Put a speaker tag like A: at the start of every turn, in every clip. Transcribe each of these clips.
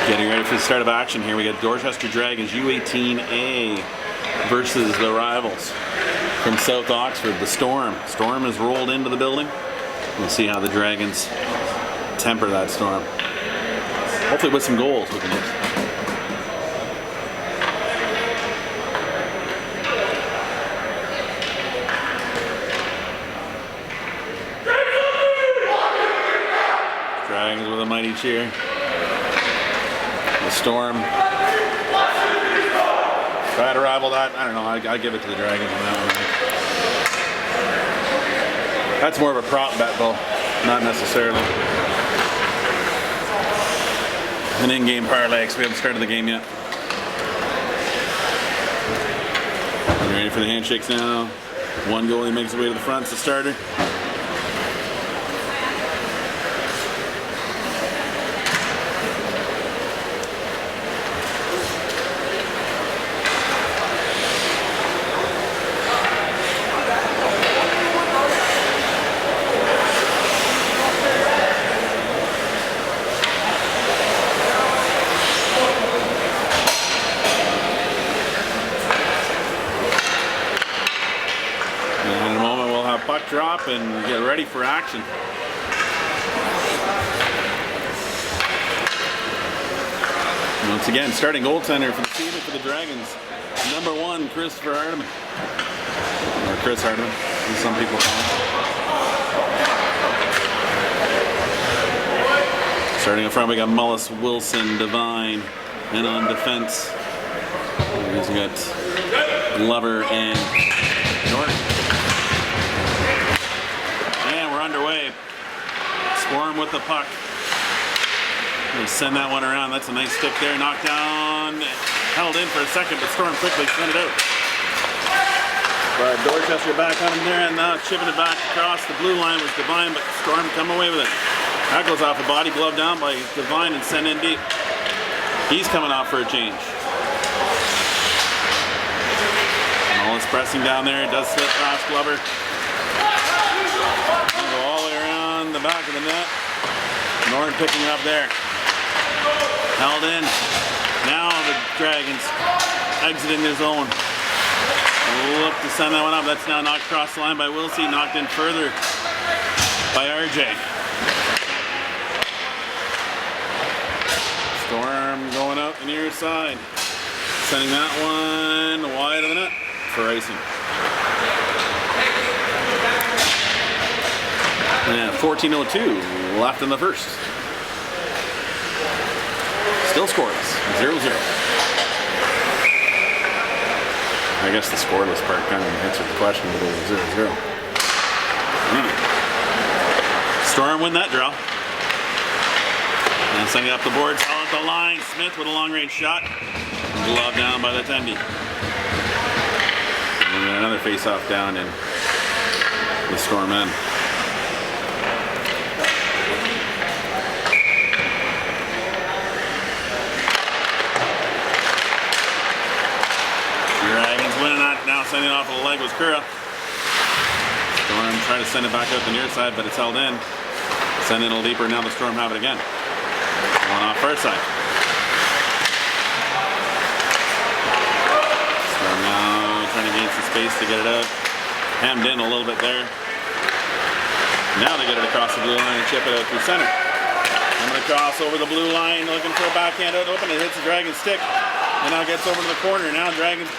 A: Getting ready for the start of action here. We got Dorchester Dragons U18A versus the rivals from South Oxford, the Storm. Storm has rolled into the building. We'll see how the Dragons temper that storm. Hopefully with some goals we can hit. Dragons with a mighty cheer. The Storm try to rival that. I don't know. I'd give it to the Dragons on that one. That's more of a prop bet, though, not necessarily an in-game parlay, because we haven't started the game yet. You ready for the handshakes now? One goalie makes his way to the front. It's the starter. Puck drop and get ready for action. Once again, starting goaltender for the season for the Dragons, #1, Christopher Hardiman. Or Chris Hardiman, as some people call him. Starting up front, we got Mullis, Wilson, Devine, and on defense, we got Glover and Norton. Underway. Storm with the puck. Gonna send that one around. That's a nice stick there. Knocked down. Held in for a second, but Storm quickly sent it out. But Dorchester back on him there, and now chipping it back across the blue line was Devine, but Storm come away with it. That goes off a body glove down by Devine and sent in deep. He's coming off for a change. Mullis pressing down there. It does slip past Glover. Go all the way around the back of the net. Norton picking it up there. Held in. Now the Dragons exiting their zone. Look to send that one up. That's now knocked across the line by Wilsey. Knocked in further by RJ. Storm going out the near side. Sending that one wide of the net for icing. And 14:02 left in the first. Still scoreless, 0-0. I guess the scoreless part kind of answered the question, but it was 0-0. Storm win that draw. And sending up the boards, all at the line. Smith with a long-range shot. Glove down by the Tendy. And then another face-off down in the Storm end. Now sending it off of the leg was Kura. Storm trying to send it back out the near side, but it's held in. Send it a little deeper, now the Storm have it again. Going off far side. Storm now trying to gain some space to get it out. Hemmed in a little bit there. Now they get it across the blue line and chip it out through center. Coming across over the blue line, looking for a backhand out open. It hits the Dragon stick. And now gets over to the corner. Now Dragons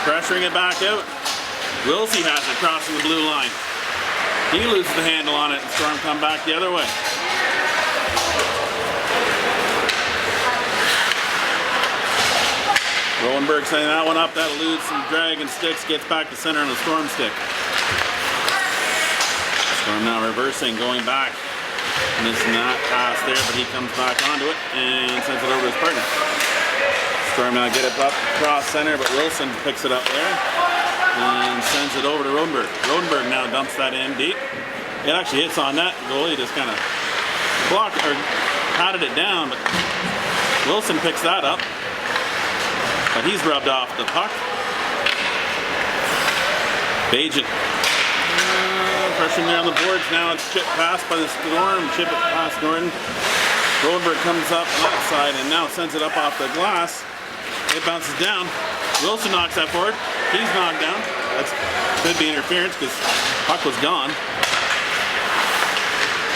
A: pressuring it back out. Wilsey has it crossing the blue line. He loses the handle on it and Storm come back the other way. Rowenberg sending that one up. That eludes some Dragon sticks. Gets back to center on the Storm stick. Storm now reversing, going back. Missing that pass there, but he comes back onto it and sends it over to his partner. Storm now get it up across center, but Wilson picks it up there and sends it over to Rodenberg. Rodenberg now dumps that in deep. It actually hits on net. The goalie just kind of blocked or patted it down, but Wilson picks that up. But he's rubbed off the puck. Bajan pressuring there on the boards. Now it's chipped past by the Storm. Chip it past Norton. Rodenberg comes up on that side and now sends it up off the glass. It bounces down. Wilson knocks that forward. He's knocked down. That could be interference because puck was gone.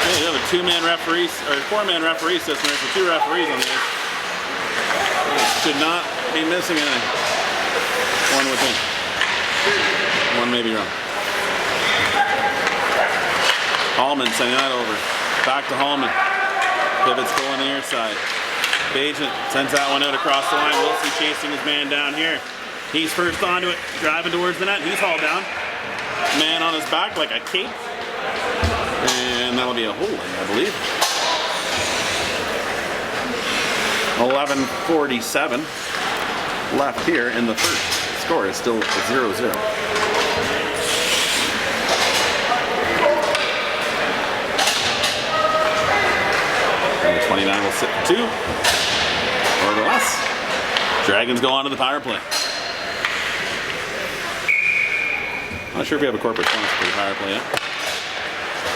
A: Okay, you have a two-man referee, or four-man referee system. There's 2 referees on the ice. Should not be missing any. One would think. One may be wrong. Hallman sending that over. Back to Hallman. Pivots goal on the near side. Bagent sends that one out across the line. Wilson chasing his man down here. He's first onto it, driving towards the net. He's hauled down. Man on his back like a cape. And that'll be a holding, I believe. 11:47 left here in the first. Score is still 0-0. 29 will sit for 2 or less. Dragons go on to the power play. Not sure if we have a corporate sponsor for the power play yet.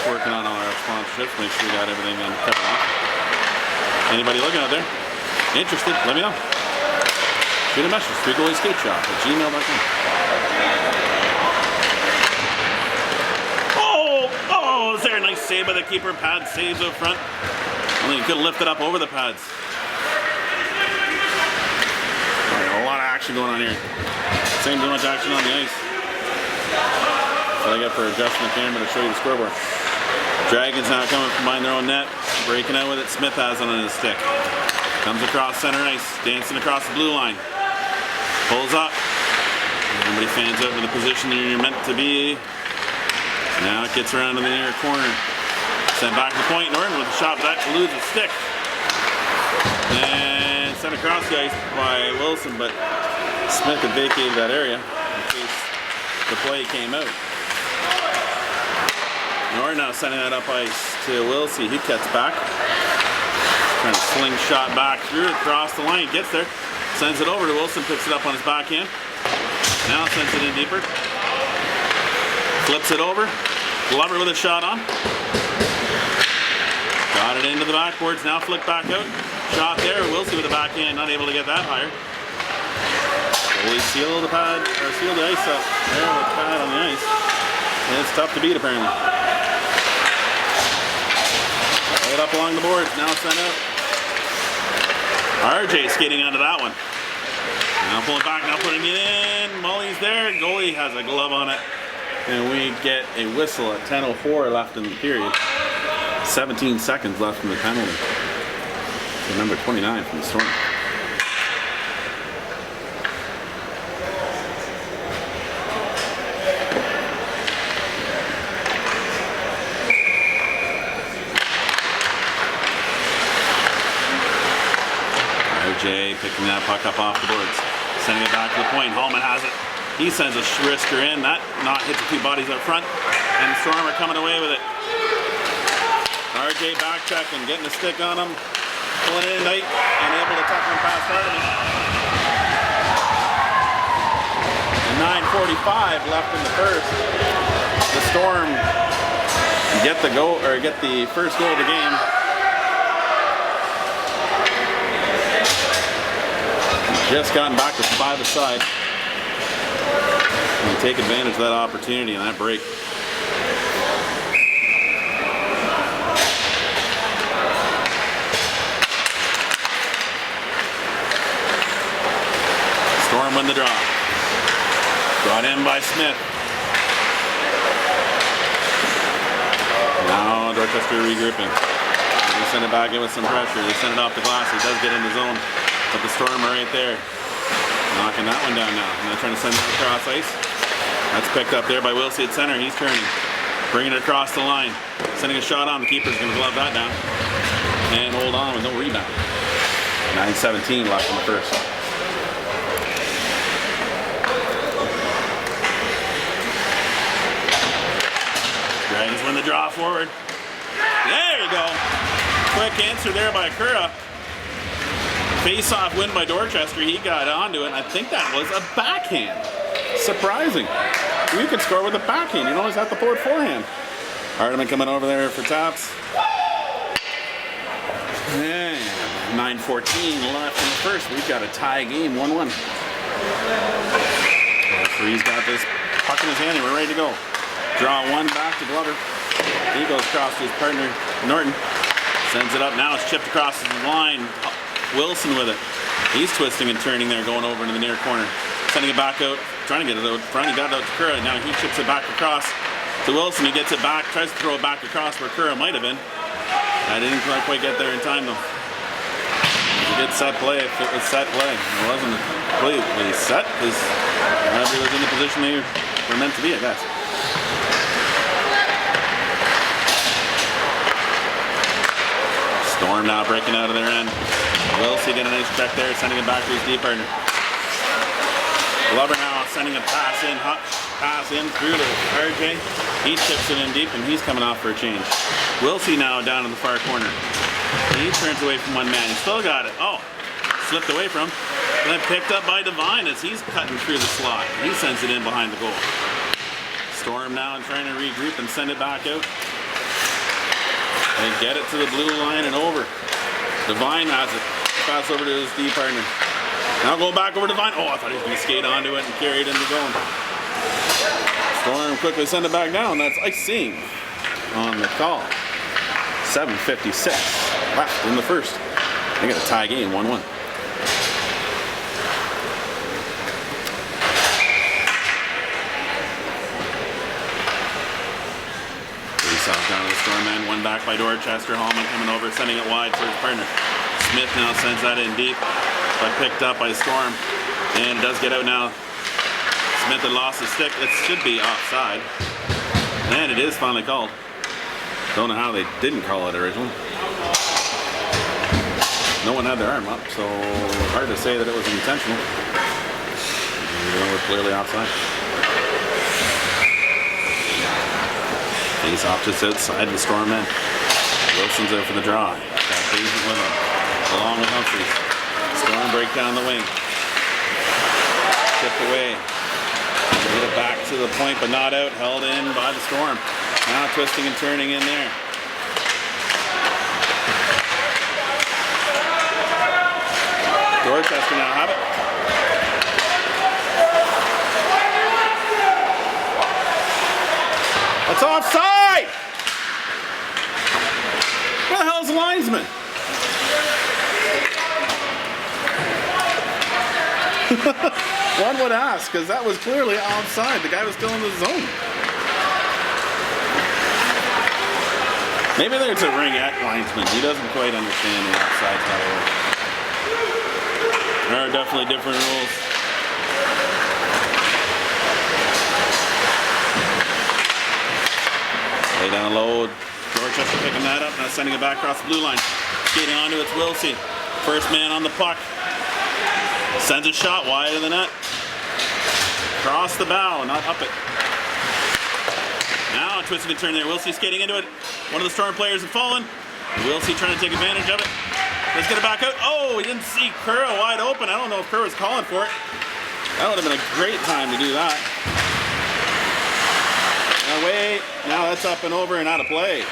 A: Working on all our sponsorships, make sure we got everything covered off. Anybody looking out there? Interested? Let me know. Shoot a message, 3goalieskateshop@gmail.com. Oh, is there a nice save by the keeper? Pad saves up front. Only he could have lifted up over the pads. Right, a lot of action going on here. Same too much action on the ice. That's what I got for adjusting the camera to show you the scoreboard. Dragons now coming from behind their own net. Breaking out with it. Smith has it on his stick. Comes across center ice. Dancing across the blue line. Pulls up. Everybody fans out in the position you're meant to be. Now it gets around to the near corner. Sent back to the point. Norton with a shot that eludes a stick. And sent across the ice by Wilson, but Smith had vacated that area in case the play came out. Norton now sending that up ice to Wilson. He cuts back. Trying to slingshot back through across the line. Gets there. Sends it over to Wilson. Picks it up on his backhand. Now sends it in deeper. Flips it over. Glover with a shot on. Got it into the backboards, now flick back out. Shot there, Wilson with the backhand, not able to get that higher. Goalie seal the pad, or seal the ice up there with the pad on the ice. And it's tough to beat apparently. Right up along the boards, now sent out. RJ skating onto that one. Now pulling back, now putting it in. Mully's there, goalie has a glove on it. And we get a whistle at 10:04 left in the period. 17 seconds left from the penalty. So number 29 from the Storm. RJ picking that puck up off the boards. Sending it back to the point. Hallman has it. He sends a wrister in. That not hits the 2 bodies up front. And the Storm are coming away with it. RJ back checking, getting a stick on him, pulling it in tight, and able to tuck him past Hartman. And 9:45 left in the first. The Storm get the goal, or get the first goal of the game. Just gotten back to 5 aside. And take advantage of that opportunity and that break. Storm win the draw. Brought in by Smith. Now Dorchester regrouping. They send it back in with some pressure. They send it off the glass. He does get in the zone, but the Storm are right there. Knocking that one down now. Now trying to send that across ice. That's picked up there by Wilson at center. He's turning. Bringing it across the line. Sending a shot on. The keeper's going to glove that down. And hold on with no rebound. 9:17 left in the first. Dragons win the draw forward. There you go. Quick answer there by Kura. Face-off win by Dorchester. He got onto it, and I think that was a backhand. Surprising. You can score with a backhand. You don't always have to pull it forehand. Hardeman coming over there for taps. And 9:14 left in the first. We've got a tie game, 1-1. Referee's got this puck in his hand and we're ready to go. Draw one back to Glover. He goes across to his partner, Norton. Sends it up. Now it's chipped across the line. Wilson with it. He's twisting and turning there, going over into the near corner. Sending it back out, trying to get it out. Finally got it out to Curra. Now he chips it back across to Wilson. He gets it back, tries to throw it back across where Curra might have been. I didn't quite get there in time though. It was a good set play if it was set play. It wasn't completely set because everybody was in the position they were meant to be, I guess. Storm now breaking out of their end. Wilson get a nice check there, sending it back to his D partner. Glover now sending a pass in through to RJ. He chips it in deep and he's coming off for a change. Wilson now down in the far corner. He turns away from one man. He still got it. Oh, slipped away from him. Then picked up by Devine as he's cutting through the slot. He sends it in behind the goal. Storm now trying to regroup and send it back out. They get it to the blue line and over. Devine has it. Pass over to his D partner. Now go back over to Devine. Oh, I thought he was going to skate onto it and carry it into zone. Storm quickly send it back down. That's icing on the call. 7:56 left in the first. They got a tie game, 1-1. Face-off down to the Storm end. One back by Dorchester. Hallman coming over, sending it wide for his partner. Smith now sends that in deep, but picked up by Storm. And it does get out now. Smith had lost his stick. It should be offside. And it is finally called. Don't know how they didn't call it originally. No one had their arm up, so hard to say that it was intentional. We're clearly offside. Face off just outside the Storm end. Wilson's out for the draw. Got Basement with him, along with Humphries. Storm break down the wing. Tipped away. Get it back to the point, but not out. Held in by the Storm. Now twisting and turning in there. Dorchester now have it. That's offside! Where the hell's the linesman? One would ask, because that was clearly offside. The guy was still in the zone. Maybe there's a ring at linesman. He doesn't quite understand the offside how to work. There are definitely different rules. Lay down low. Dorchester picking that up. Now sending it back across the blue line. Skating onto it's Wilsey. First man on the puck. Sends a shot wide of the net. Across the bow, not up it. Now a twisting and turn there. Wilsey skating into it. One of the Storm players had fallen. Wilsey trying to take advantage of it. Let's get it back out. Oh, he didn't see Curra wide open. I don't know if Curra was calling for it. That would have been a great time to do that. Now wait. Now that's up and over and out of play.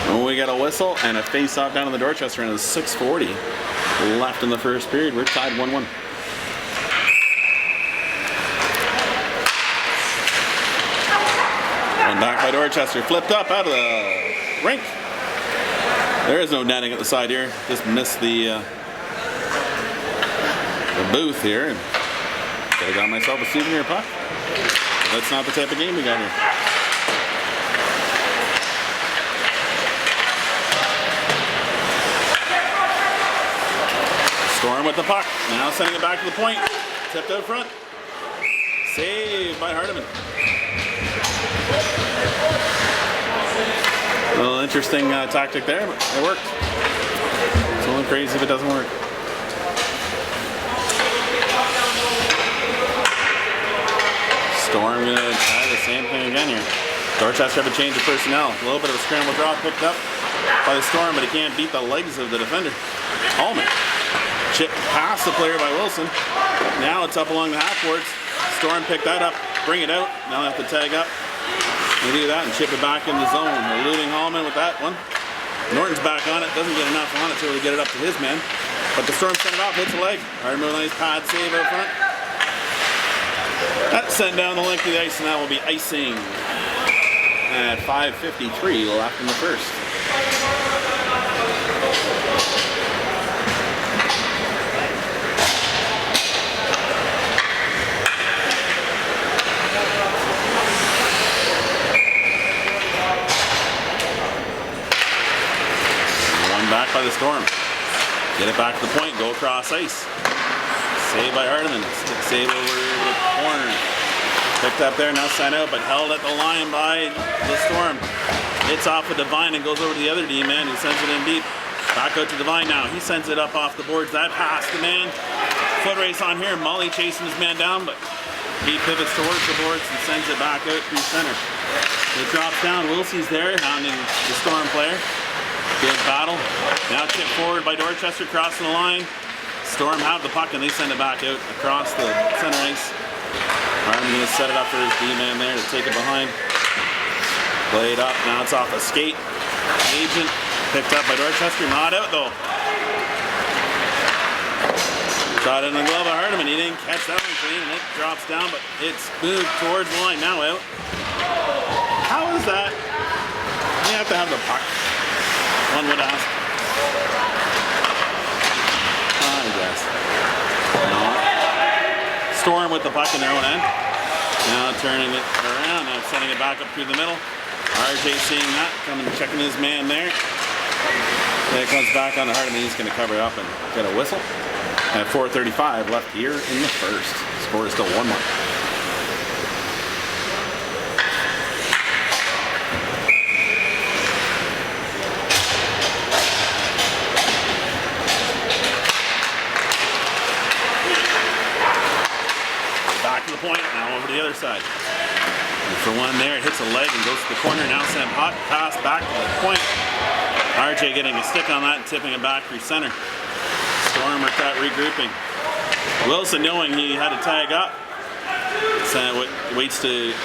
A: Oh, we got a whistle and a face-off down in the Dorchester end. It's 6:40 left in the first period. We're tied 1-1. One back by Dorchester. Flipped up out of the rink. There is no netting at the side here. Just missed the booth here. And could have got myself a souvenir puck. But that's not the type of game we got here. Storm with the puck. Now sending it back to the point. Tipped out front. Saved by Hardiman. A little interesting tactic there, but it worked. It's only crazy if it doesn't work. Storm gonna try the same thing again here. Dorchester have a change of personnel. A little bit of a scramble draw picked up by the Storm, but he can't beat the legs of the defender. Hallman. Chip past the player by Wilson. Now it's up along the half boards. Storm picked that up, bring it out. Now they have to tag up. They do that and chip it back in the zone. Eluding Hallman with that one. Norton's back on it, doesn't get enough on it to really get it up to his man. But the Storm sent it off, hits a leg. Hardman with a nice pad save out front. That's sent down the length of the ice, and that will be icing at 5:53 left in the first. Back by the Storm. Get it back to the point, go across ice. Save by Hardman. Stick save over the corner. Picked up there, now sent out, but held at the line by the Storm. Hits off of Devine and goes over to the other D-man who sends it in deep. Back out to Devine now. He sends it up off the boards. That pass, the man. Foot race on here. Mully chasing his man down, but he pivots towards the boards and sends it back out through center. It drops down. Wilsey's there, hounding the Storm player. Good battle. Now tipped forward by Dorchester, crossing the line. Storm have the puck and they send it back out across the center ice. Hardman going to set it up for his D-man there to take it behind. Played up, now it's off a skate. Agent picked up by Dorchester, not out though. Shot in the glove of Hardman, he didn't catch that one clean and it drops down, but it's moved towards the line, now out. How is that? You have to have the puck. One would ask. I guess. No. Storm with the puck in their own end. Now turning it around, now sending it back up through the middle. RJ seeing that, coming checking his man there. Then it comes back on the Hardman, he's going to cover up and get a whistle. At 4:35 left here in the first. Score is still 1-1. Point, now over to the other side. And for one there, it hits a leg and goes to the corner. Now send hot pass back to the point. RJ getting a stick on that and tipping it back through center. Storm are caught regrouping. Wilson, knowing he had to tag up, waits to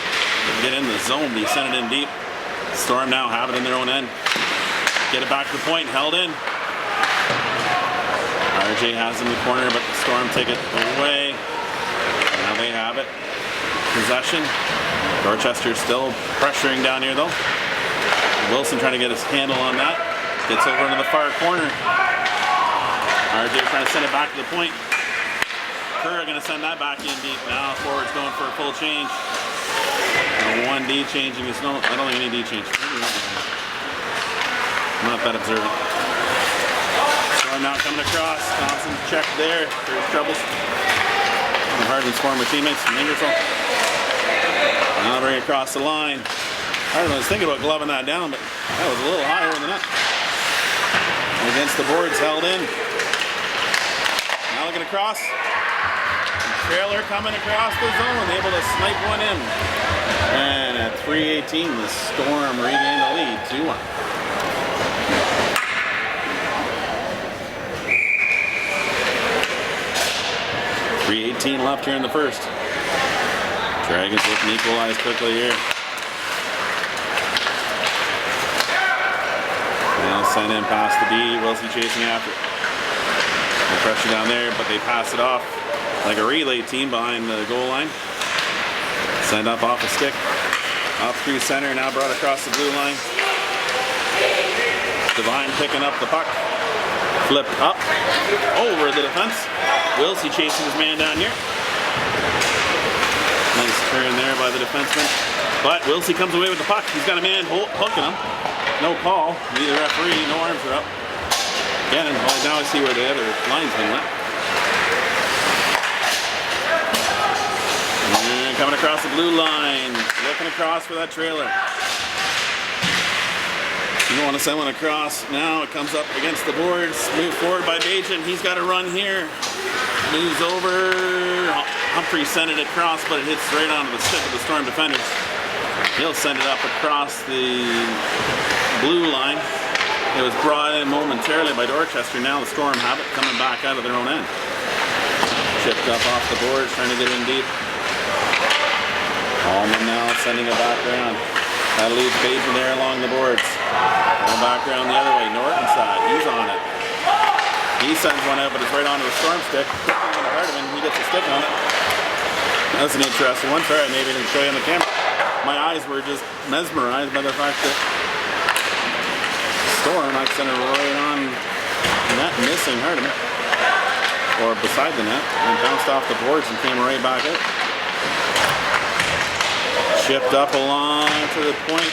A: get in the zone. He sent it in deep. Storm now have it in their own end. Get it back to the point, held in. RJ has in the corner, but the Storm take it away. Now they have it. Possession. Dorchester still pressuring down here though. Wilson trying to get his handle on that. Gets over into the far corner. RJ trying to send it back to the point. Kerr going to send that back in deep. Now forward's going for a full change. And 1D changing is no, I don't think any D change. I'm not that observant. Storm now coming across. Thompson checked there for his troubles. Hardman's former teammates from Ingersoll. Now bring it across the line. Hardman was thinking about gloving that down, but that was a little higher than that. Against the boards, held in. Now looking across. Trailer coming across the zone, able to snipe one in. And at 3:18, the Storm regained the lead, 2-1. 3:18 left here in the first. Dragons looking to equalize quickly here. Now send in past the D. Wilson chasing after it. No pressure down there, but they pass it off like a relay team behind the goal line. Send up off a stick. Up through center, now brought across the blue line. Devine picking up the puck. Flipped up over the defense. Wilsey chasing his man down here. Nice turn there by the defenseman. But Wilsey comes away with the puck. He's got a man hooking him. No call. Neither referee. No arms are up. Again, well, now I see where the other linesman went. And coming across the blue line. Looking across for that trailer. You don't want to send one across. Now it comes up against the boards. Move forward by Bajan. He's got to run here. Moves over. Humphrey sent it across, but it hits right onto the stick of the Storm defenders. He'll send it up across the blue line. It was brought in momentarily by Dorchester. Now the Storm have it coming back out of their own end. Chipped up off the boards, trying to get in deep. Allman now sending it back around. That leaves Bajan there along the boards. Going back around the other way, Norton side. He's on it. He sends one out, but it's right onto the Storm stick. On the Hardiman, he gets a stick on it. That's an interesting one. Sorry, maybe I didn't show you on the camera. My eyes were just mesmerized by the fact that Storm knocks center right on net, missing Hardiman. Or beside the net, and bounced off the boards and came right back out. Chipped up along to the point.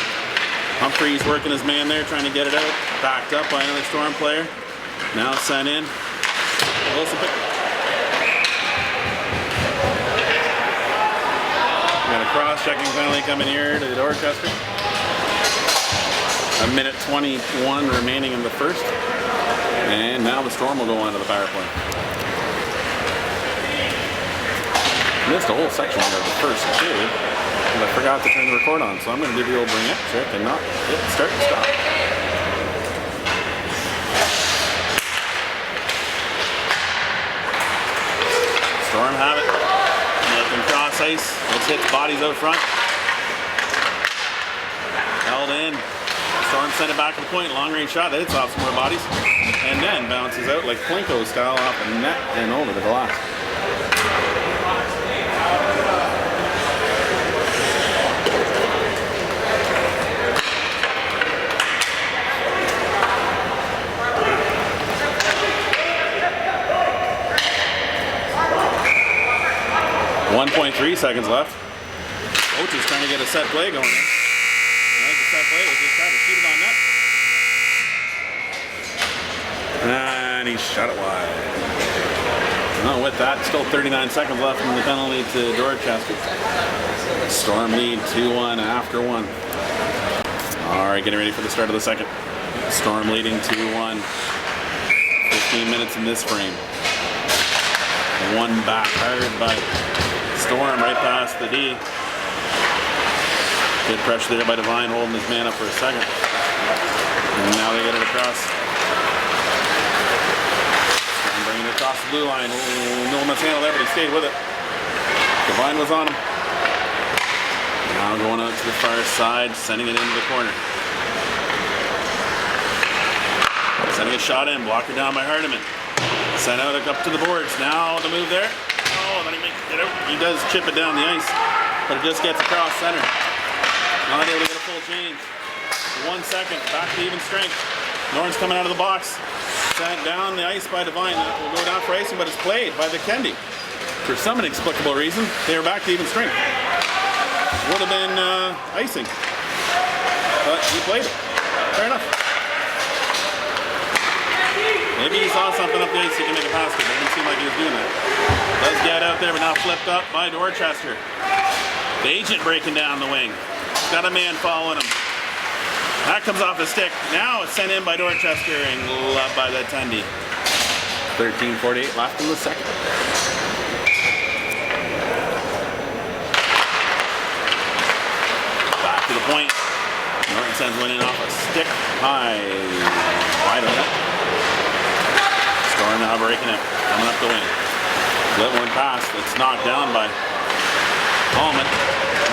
A: Humphrey's working his man there, trying to get it out. Backed up by another Storm player. Now sent in. Wilson picked. We got a cross-checking penalty coming here to Dorchester. 1:21 remaining in the first. And now the Storm will go on to the power play. Missed a whole section of the first period, and I forgot to turn the record on, so I'm going to do the old bring it trick and not hit start and stop. Storm have it. Looking cross ice. Let's hit bodies out front. Held in. Storm sent it back to the point. Long range shot. That hits off some more bodies. And then bounces out like Plinko style off the net and over the glass. .3 seconds left. Coach is trying to get a set play going in. I like the set play. We'll just try to shoot it on net. And he shot it wide. No, with that, still 39 seconds left in the penalty to Dorchester. Storm lead 2-1 after one. All right, getting ready for the start of the second. Storm leading 2-1. 15 minutes in this frame. One back hard by Storm right past the D. Good pressure there by Devine, holding his man up for a second. And now they get it across. Storm bringing it across the blue line. No mishandle there, but he stayed with it. Devine was on him. Now going out to the far side, sending it into the corner. Sending a shot in, blocker down by Hardiman. Sent out up to the boards. Now the move there. Oh, then he makes it out. He does chip it down the ice, but it just gets across center. Not able to get a full change. 1 second, back to even strength. Norton's coming out of the box. Sent down the ice by Devine. That will go down for icing, but it's played by the Kendi. For some inexplicable reason, they are back to even strength. Would have been icing, but he played it. Fair enough. Maybe he saw something up the ice he can make a pass to, but it didn't seem like he was doing that. Does get out there, but now flipped up by Dorchester. The agent breaking down the wing. Got a man following him. That comes off the stick. Now it's sent in by Dorchester and loved by the attendee. 13:48 left in the second. Back to the point. Norton sends one in off a stick. High. Wide on it. Storm now breaking it, coming up the wing. Let one pass, it's knocked down by Allman.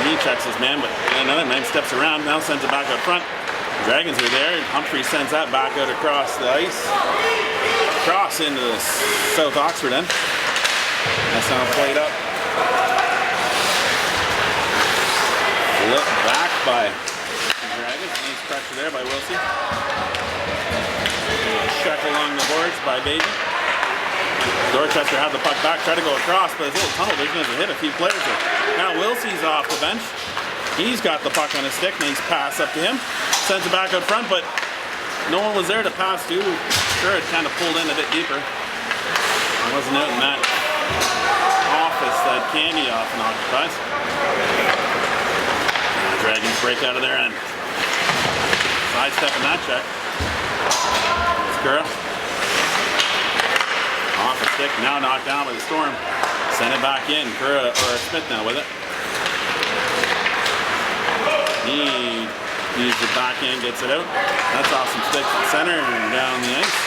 A: He checks his man, but another man steps around, now sends it back up front. Dragons are there, Humphrey sends that back out across the ice. Cross into the South Oxford end. That's now played up. Flip back by the Dragons, nice pressure there by Wilson. Check along the boards by Bajan. Dorchester had the puck back, tried to go across, but his little tunnel vision has hit a few players there. Now Wilsey's off the bench. He's got the puck on his stick, nice pass up to him. Sends it back out front, but no one was there to pass to. Sure, it kind of pulled in a bit deeper. It wasn't out in that office that Candy often occupies. And the Dragons break out of their end. Sidestepping that check. Girl. Off the stick, now knocked down by the Storm. Send it back in. Kura or Smith now with it. He uses the back end, gets it out. That's off some sticks at center and down the ice.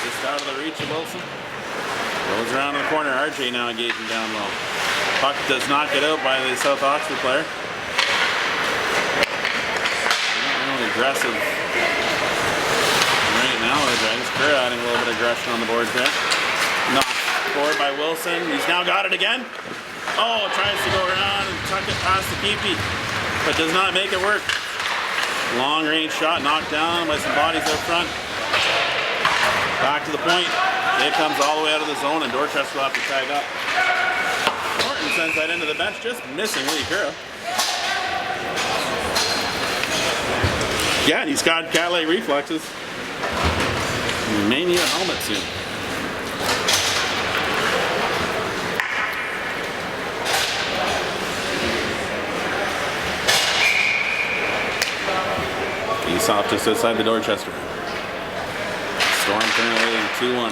A: Just out of the reach of Wilson. Goes around in the corner. RJ now engaging down low. Puck does not get out by the South Oxford player. aggressive right now. The Dragons. Kerr adding a little bit of aggression on the boards there. Knocked forward by Wilson. He's now got it again. Oh, tries to go around and tuck it past the keepy, but does not make it work. Long range shot knocked down by some bodies up front. Back to the point. It comes all the way out of the zone, and Dorchester will have to tag up. Norton sends that into the bench, just missing Lee Kura. Yeah, and he's got cat leg reflexes. He may need a helmet soon. He's off just outside the Dorchester. Storm currently in 2-1.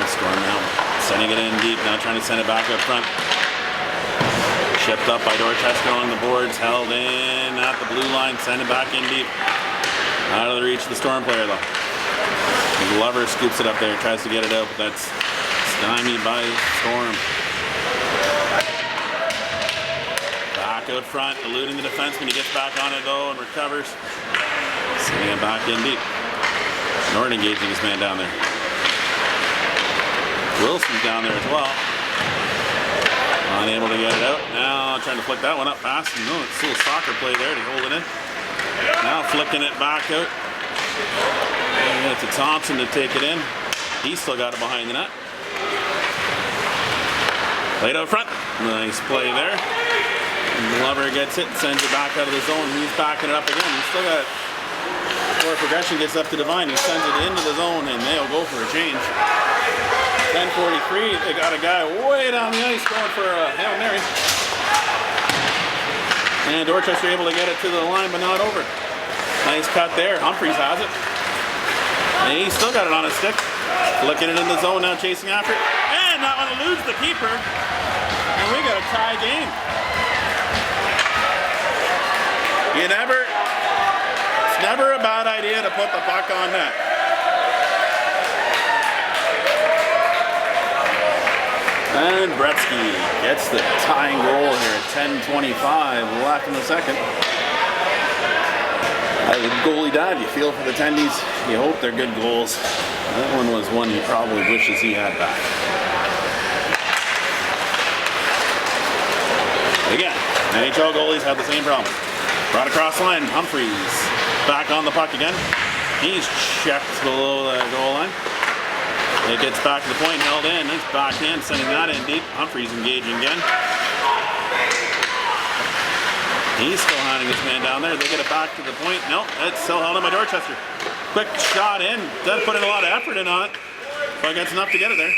A: Storm now sending it in deep, now trying to send it back up front. Shipped up by Dorchester along the boards, held in at the blue line, send it back in deep. Out of the reach of the Storm player though. Glover scoops it up there, tries to get it out, but that's stymied by Storm. Back out front, eluding the defenseman. He gets back on it though and recovers. Sending it back in deep. Norton engaging his man down there. Wilson's down there as well. Unable to get it out. Now trying to flick that one up fast. No, it's still a soccer play there to hold it in. Now flicking it back out. And it's to Thompson to take it in. He's still got it behind the net. Played out front. Nice play there. Glover gets it, sends it back out of the zone. He's backing it up again. He's still got it. Before progression gets up to Devine, he sends it into the zone, and they'll go for a change. 10:43. They got a guy way down the ice going for a Hail Mary. And Dorchester able to get it to the line, but not over. Nice cut there. Humphreys has it. And he's still got it on his stick. Flicking it in the zone now, chasing after it. And that one eludes the keeper. And we got a tie game. It's never a bad idea to put the puck on net. And Bretsky gets the tying goal here at 10:25 left in the second. As a goalie dad, you feel for the tendies. You hope they're good goals. That one was one he probably wishes he had back. Again, NHL goalies have the same problem. Brought across line, Humphreys back on the puck again. He's checked below the goal line. It gets back to the point, held in. Nice backhand, sending that in deep. Humphreys engaging again. He's still hounding his man down there. They get it back to the point. Nope, it's still held in by Dorchester. Quick shot in. Doesn't put in a lot of effort in on it, but gets enough to get it there.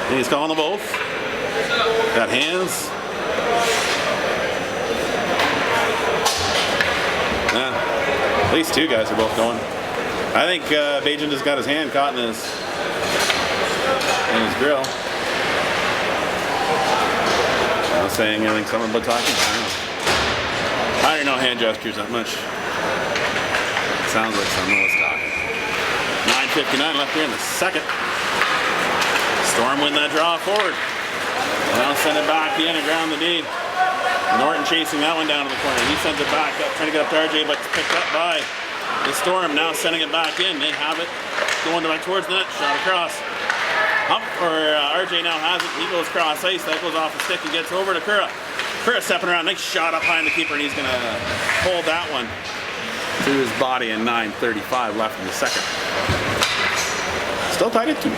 A: And he's calling them both. Got hands. At least two guys are both going. I think Bajan just got his hand caught in his grill. I was saying anything, something about talking. I don't know hand gestures that much. Sounds like someone was talking. 9:59 left here in the second. Storm win that draw forward. Now send it back in and ground the deed. Norton chasing that one down to the corner. He sends it back up, trying to get up to RJ, but it's picked up by the Storm. Now sending it back in. They have it. Going back towards the net. Shot across. RJ now has it. He goes cross ice. That goes off the stick and gets over to Kura. Kura stepping around. Nice shot up behind the keeper, and he's going to hold that one to his body in 9:35 left in the second. Still tied at 2.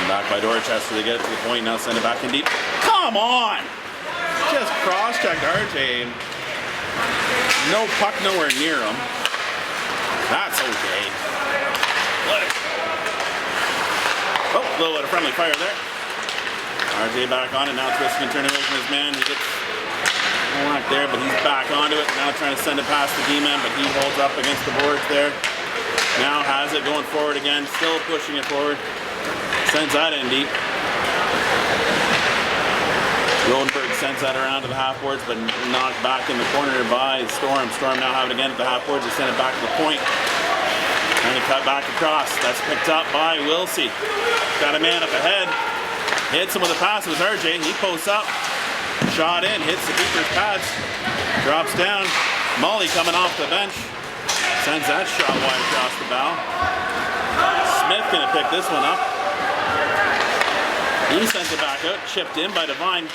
A: Back by Dorchester, they get it to the point, now send it back in deep. Come on! Just cross-checked RJ. No puck nowhere near him. That's okay. Oh, a little bit of friendly fire there. RJ back on it, now twisting and turning away from his man. He gets whacked there, but he's back onto it. Now trying to send it past the D-man, but he holds up against the boards there. Now has it going forward again, still pushing it forward. Sends that in deep. Goldenberg Sends that around to the half boards, but knocked back in the corner by Storm. Storm now have it again at the half boards. They send it back to the point. Trying to cut back across. That's picked up by Wilsey. Got a man up ahead. Hits him with a pass. It was RJ. He posts up. Shot in. Hits the keeper's pads. Drops down. Molly coming off the bench. Sends that shot wide across the bow. Smith gonna pick this one up. He sends it back out. Chipped in by Devine.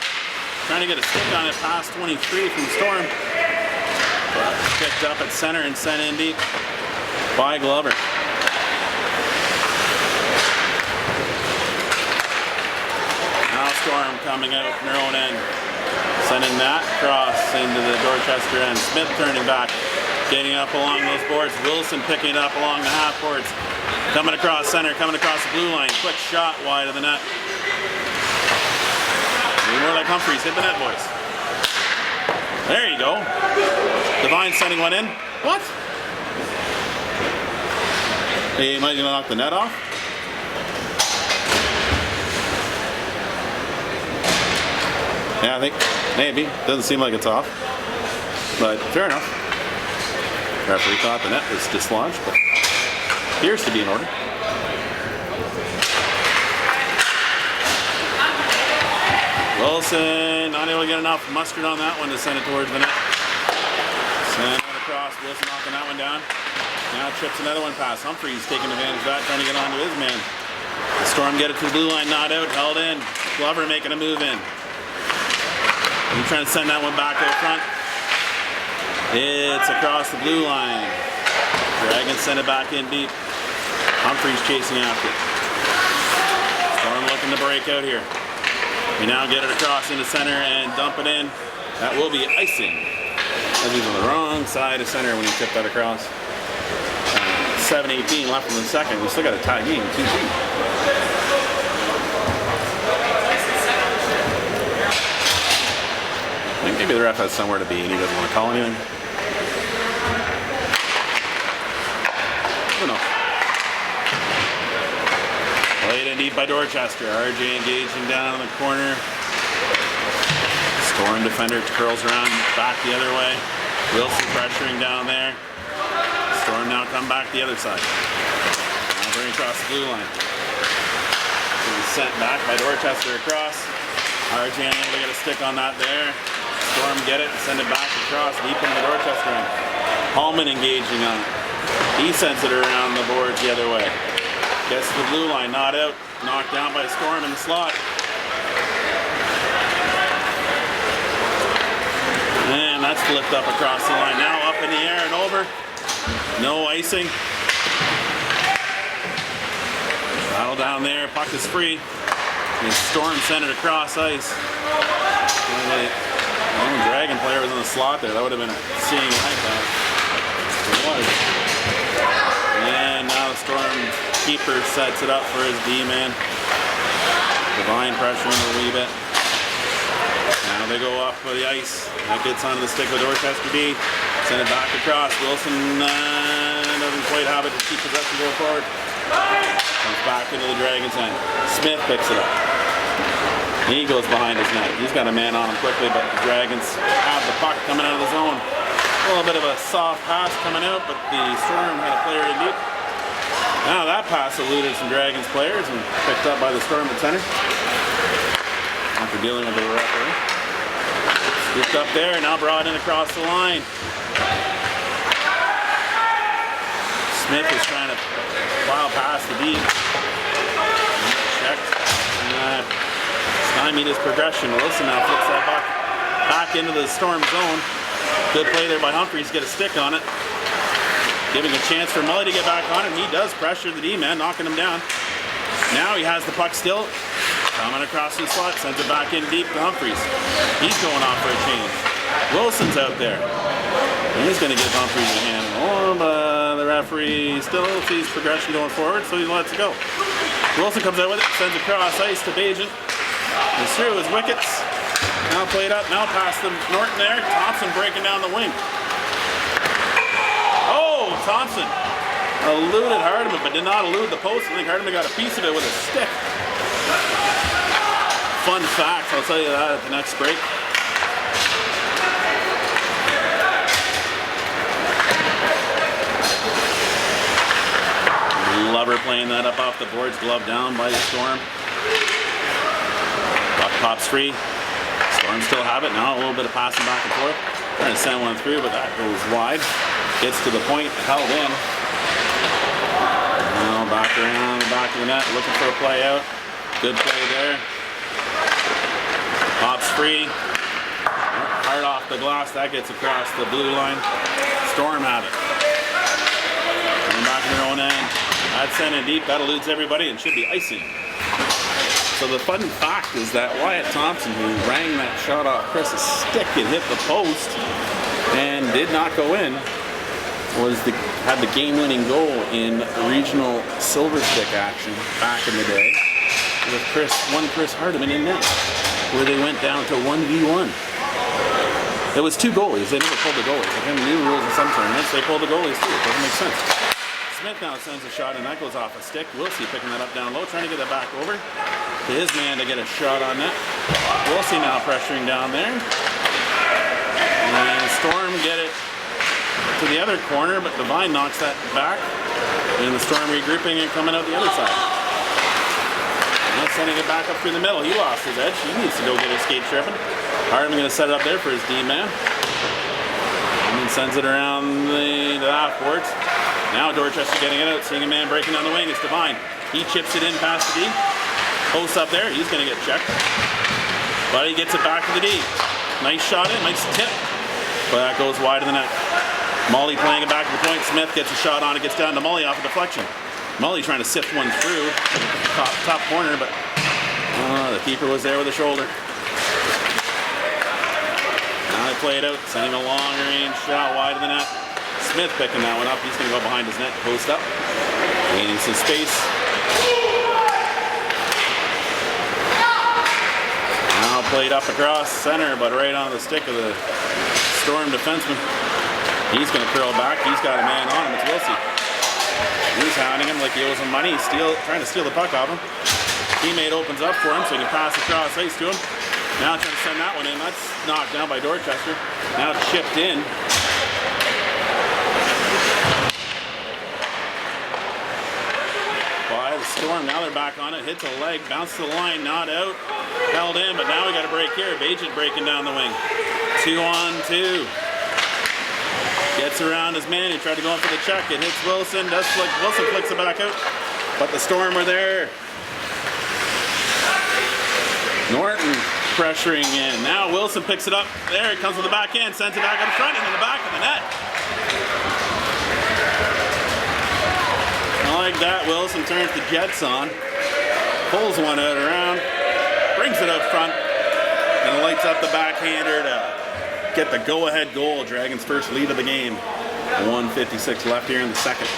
A: Trying to get a stick on it past 23 from Storm. But picked up at center and sent in deep by Glover. Now Storm coming out from their own end. Sending that cross into the Dorchester end. Smith turning back. Getting up along those boards. Wilson picking it up along the half boards. Coming across center. Coming across the blue line. Quick shot wide of the net. More like Humphreys, hit the net, boys. There you go. Devine sending one in. What? He might knock the net off. Yeah, I think maybe. Doesn't seem like it's off. But fair enough. Referee thought the net was dislodged, but appears to be in order. Wilson not able to get enough mustard on that one to send it towards the net. Send it across. Wilson knocking that one down. Now trips another one past. Humphreys taking advantage of that, trying to get onto his man. The Storm get it to the blue line, not out, held in. Glover making a move in. He's trying to send that one back out front. It's across the blue line. Dragons send it back in deep. Humphreys chasing after it. Storm looking to break out here. We now get it across into center and dump it in. That will be icing. As he's on the wrong side of center when he tipped that across. 7:18 left in the second. We still got a tie game, 2-2. I think maybe the ref has somewhere to be and he doesn't want to call anything. I don't know. Played in deep by Dorchester. RJ engaging down in the corner. Storm defender curls around back the other way. Wilson pressuring down there. Storm now come back the other side. Now bring across the blue line. Sent back by Dorchester across. RJ unable to get a stick on that there. Storm get it and send it back across deep into the Dorchester end. Hallman engaging on it. He sends it around the boards the other way. Gets to the blue line, not out. Knocked down by Storm in the slot. And that's flipped up across the line. Now up in the air and over. No icing. Battle down there. Puck is free. And Storm sent it across ice. One Dragon player was in the slot there. That would have been a seeing like that. It was. And now the Storm keeper sets it up for his D-man. Devine pressuring a wee bit. Now they go up for the ice. That gets onto the stick of Dorchester D. Send it back across. Wilson doesn't quite have it to keep possession going forward. Comes back into the Dragons' end. Smith picks it up. He goes behind his net. He's got a man on him quickly, but the Dragons have the puck coming out of the zone. A little bit of a soft pass coming out, but the Storm had a player in deep. Now that pass eluded some Dragons players and picked up by the Storm at center. After dealing with the referee. Scooped up there, now brought in across the line. Smith is trying to plow past the deep. Checked. Stymied his progression. Wilson now flips that back into the Storm zone. Good play there by Humphreys to get a stick on it. Giving a chance for Mully to get back on him. He does pressure the D-man, knocking him down. Now he has the puck still. Coming across the slot, sends it back in deep to Humphreys. He's going off for a change. Wilson's out there. And he's going to give Humphreys a hand. Oh, but the referee still sees progression going forward, so he lets it go. Wilson comes out with it, sends it across ice to Bajan. He's through his wickets. Now played up, now past the Norton there. Thompson breaking down the wing. Oh, Thompson eluded Hardeman, but did not elude the post. I think Hardeman got a piece of it with a stick. Fun fact, I'll tell you that at the next break. Weber playing that up off the boards, glove down by the Storm. Puck pops free. Storm still have it. Now a little bit of passing back and forth. Trying to send one through, but that goes wide. Gets to the point, held in. Now back around the back of the net, looking for a play out. Good play there. Pops free. Hard off the glass, that gets across the blue line. Storm have it. Coming back in their own end. That's sent in deep, that eludes everybody and should be icing. So the fun fact is that Wyatt Thompson, who rang that shot off Chris's stick and hit the post and did not go in, had the game-winning goal in regional silver stick action back in the day with Chris Hardiman in net, where they went down to 1v1. It was two goalies. They never pulled the goalies. Like in the new rules in some tournaments, they pulled the goalies too. It doesn't make sense. Smith now sends a shot and that goes off a stick. Wilsey picking that up down low, trying to get that back over to his man to get a shot on net. Wilsey now pressuring down there. And Storm get it to the other corner, but Devine knocks that back. And the Storm regrouping and coming out the other side. Now sending it back up through the middle. He lost his edge. He needs to go get his skate tripping. Hardiman going to set it up there for his D-man. And then sends it around the half-boards. Now Dorchester getting it out, seeing a man breaking down the wing. It's Devine. He chips it in past the D. Post up there. He's going to get checked. But he gets it back to the D. Nice shot in. Nice tip. But that goes wide of the net. Mully playing it back to the point. Smith gets a shot on it. Gets down to Mully off a deflection. Mully trying to sift one through. Top corner, but the keeper was there with a shoulder. Now they play it out. Sending a long range shot wide of the net. Smith picking that one up. He's going to go behind his net, post up. Gaining some space. Now played up across center, but right on the stick of the Storm defenseman. He's going to curl back. He's got a man on him. It's Wilsey. He's hounding him like he owes him money. He's trying to steal the puck off him. Teammate opens up for him so he can pass across ice to him. Now trying to send that one in. That's knocked down by Dorchester. Now chipped in. Storm, now they're back on it, hits a leg, bounces to the line, not out, held in, but now we got a break here. Bagent breaking down the wing. 2-on-2. Gets around his man, he tried to go in for the check, it hits Wilson, Wilson flicks it back out, but the Storm are there. Norton pressuring in, now Wilson picks it up, there it comes with the back end, sends it back up front into the back of the net. Like that, Wilson turns the Jets on, pulls one out around, brings it up front, and lights up the backhander to get the go-ahead goal. Dragons' first lead of the game. 1:56 left here in the second.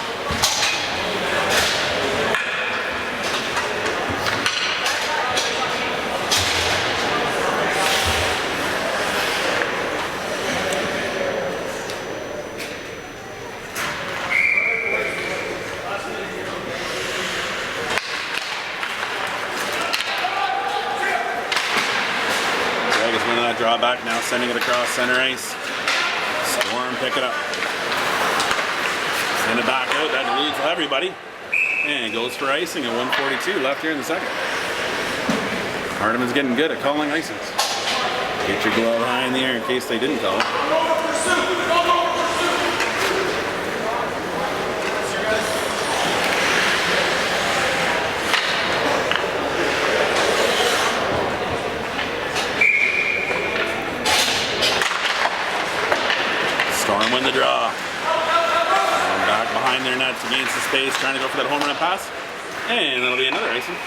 A: Drawback now, sending it across center ice. Storm pick it up. Send it back out. That eludes everybody. And goes for icing at 1:42 left here in the second. Hardiman's getting good at calling icings. Get your glove high in the air in case they didn't call it. Storm win the draw. And back behind their nets against the space, trying to go for that home run pass. And that'll be another icing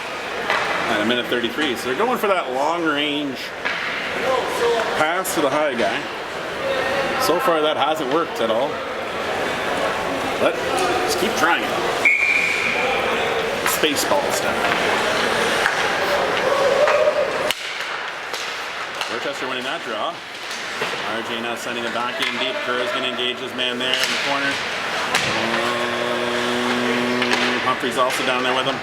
A: at 1:33. So they're going for that long range pass to the high guy. So far that hasn't worked at all. But just keep trying it. Spaceball stuff. Dorchester winning that draw. RJ now sending it back in deep. Kerr's going to engage his man there in the corner. Humphreys also down there with him.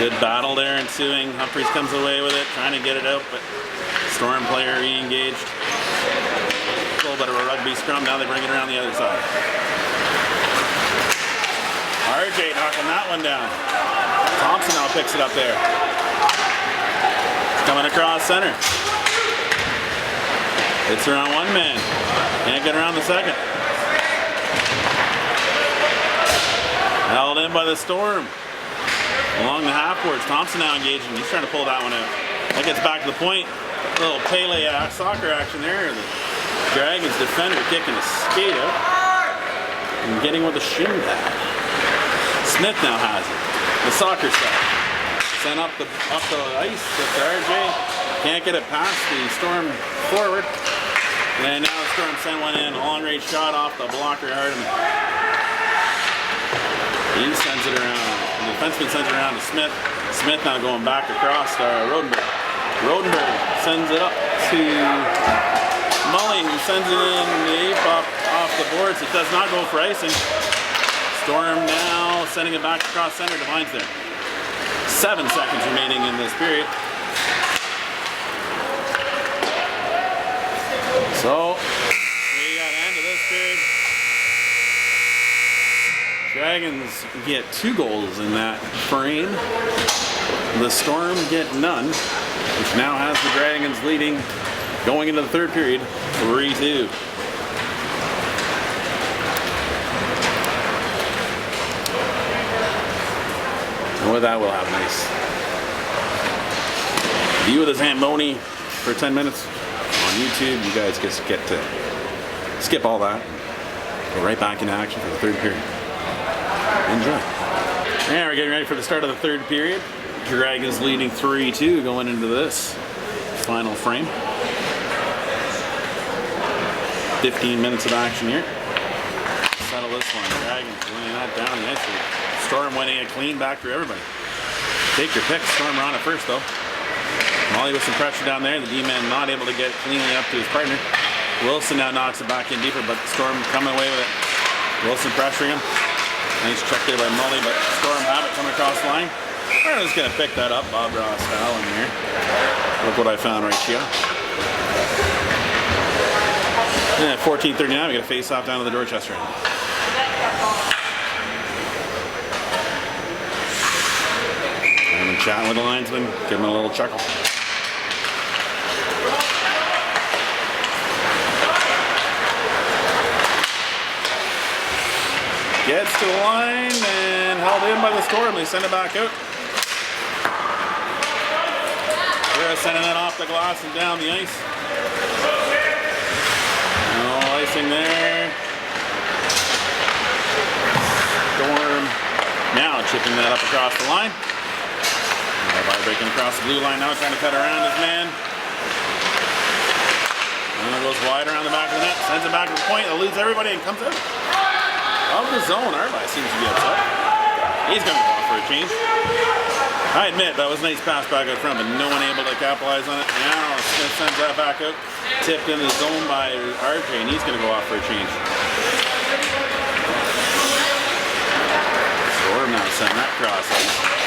A: Good battle there ensuing. Humphreys comes away with it, trying to get it out, but Storm player re-engaged. A little bit of a rugby scrum. Now they bring it around the other side. RJ knocking that one down. Thompson now picks it up there. Coming across center. It's around one man. Can't get around the second. Held in by the Storm. Along the half boards. Thompson now engaging. He's trying to pull that one out. That gets back to the point. A little Pele soccer action there. The Dragons defender kicking a skate out. And getting with a shin pad. Smith now has it. The soccer style. Sent up the ice with RJ. Can't get it past the Storm forward. And now the Storm send one in. A long range shot off the blocker Hardiman. He sends it around. The defenseman sends it around to Smith. Smith now going back across Rodenberg. Rodenberg sends it up to Mully, who sends it in the ape off the boards. It does not go for icing. Storm now sending it back across center. Devine's there. 7 seconds remaining in this period. So, we got the end of this period. Dragons get 2 goals in that frame. The Storm get none, which now has the Dragons leading going into the third period, 3-2. And with that, we'll have a nice view of the Zamboni for 10 minutes on YouTube. You guys just get to skip all that. Go right back into action for the third period. Enjoy. And we're getting ready for the start of the third period. Dragons leading 3-2 going into this final frame. 15 minutes of action here. Settle this one. Dragons winning that down the ice. Storm winning it clean back through everybody. Take your pick. Storm are on it first though. Molly with some pressure down there. The D-man not able to get it cleanly up to his partner. Wilson now knocks it back in deeper, but Storm coming away with it. Wilson pressuring him. Nice check there by Mully, but Storm have it coming across the line. We're just going to pick that up, Bob Ross style in here. Look what I found right here. And at 14:39, we got a face off down to the Dorchester end. I've been chatting with the linesman, give him a little chuckle. Gets to the line and held in by the Storm. They send it back out. They're sending it off the glass and down the ice. No icing there. Storm now chipping that up across the line. Breaking across the blue line now, trying to cut around his man. And it goes wide around the back of the net. Sends it back to the point. It leads everybody and comes out of the zone. Arby seems to be upset. He's going to go off for a change. I admit that was a nice pass back out front, but no one able to capitalize on it. Now Smith sends that back out. Tipped in the zone by RJ, and he's going to go off for a change. Storm now sending that cross ice.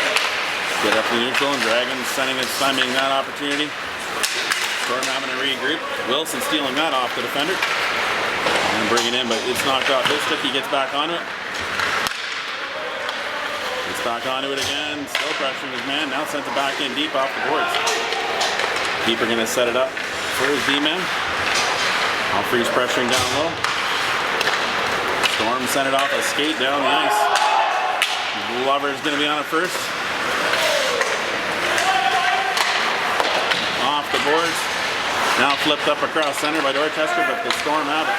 A: Get up to the neutral, and Dragons sending it, stymieing that opportunity. Storm having to regroup. Wilson stealing that off the defender. And bring it in, but it's knocked off his stick. He gets back onto it. Gets back onto it again. Still pressuring his man. Now sends it back in deep off the boards. Keeper going to set it up for his D-man. Humphreys pressuring down low. Storm sent it off a skate down the ice. Glover's going to be on it first. Off the boards. Now flipped up across center by Dorchester, but the Storm have it.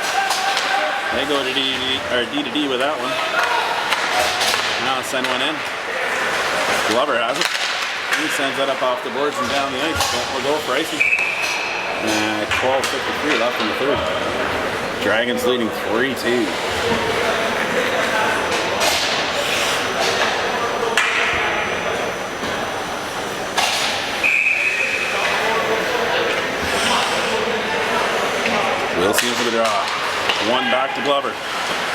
A: They go to D with that one. Now send one in. Glover has it. He sends that up off the boards and down the ice. We'll go for icing. 12:53 left in the third. Dragons leading 3-2. Wilson for the draw. One back to Glover.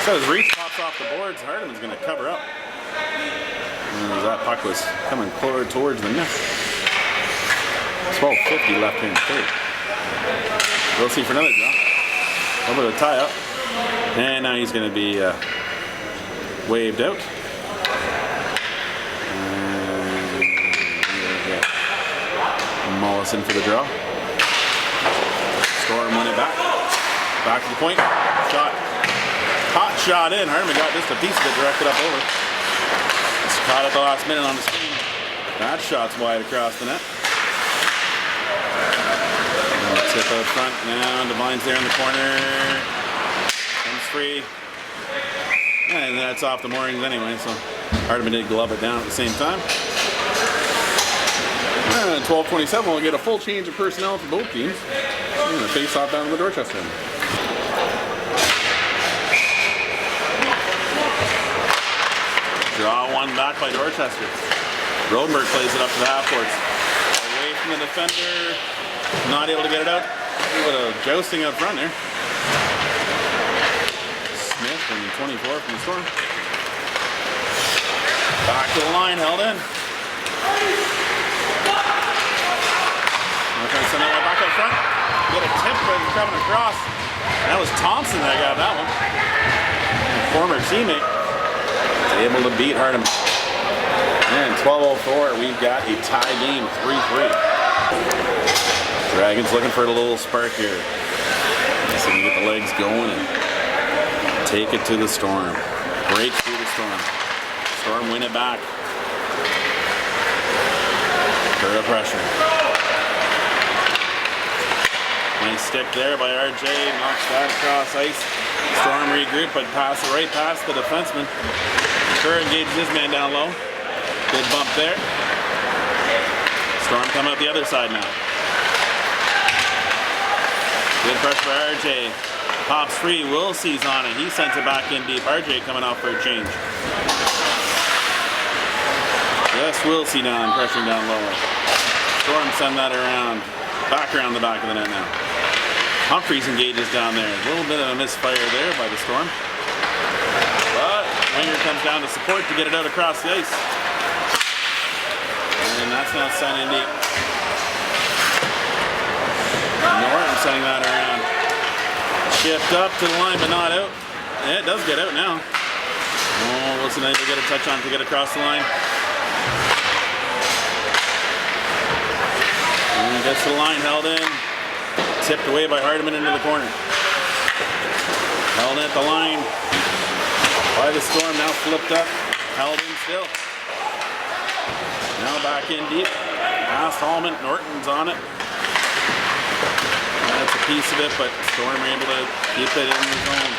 A: So his reach pops off the boards. Hardiman's going to cover up. And as that puck was coming forward towards the net. 12:50 left here in the third. Wilson for another draw. Over the tie up. And now he's going to be waved out. Mollison for the draw. Storm win it back. Back to the point. Shot. Hot shot in. Hardeman got just a piece of it directed up over. Just caught at the last minute on the screen. That shot's wide across the net. And the tip out front now. Devine's there in the corner. Comes free. And that's off the moorings anyway, so Hardeman did glove it down at the same time. And 12:27, we'll get a full change of personnel for both teams. We're going to face off down to the Dorchester end. Draw one back by Dorchester. Rodenberg plays it up to the half courts. Away from the defender. Not able to get it out. A little jousting out front there. Smith from 24 from the Storm. Back to the line, held in. Now trying to send that one back up front. Get a tip as he's coming across. That was Thompson that got that one. Former teammate. Able to beat Hardeman. And 12:04, we've got a tie game, 3-3. Dragons looking for a little spark here. So we get the legs going and take it to the Storm. Break through the Storm. Storm win it back. Third of pressure. Nice stick there by RJ. Knocks that across ice. Storm regroup, but pass it right past the defenseman. Kerr engages his man down low. Good bump there. Storm come out the other side now. Good pressure by RJ. Pops free. Wilsey's on it. He sends it back in deep. RJ coming off for a change. Just Wilsey down, pressuring down low. Storm send that around. Back around the back of the net now. Humphreys engages down there. A little bit of a misfire there by the Storm. But Winger comes down to support to get it out across the ice. And that's now sent in deep. Norton sending that around. Shipped up to the line, but not out. Yeah, it does get out now. Oh, Wilson able to get a touch on to get across the line. And gets to the line, held in. Tipped away by Hardeman into the corner. Held at the line by the Storm, now flipped up. Held in still. Now back in deep. Past Hallman, Norton's on it. That's a piece of it, but Storm are able to keep it in the zone.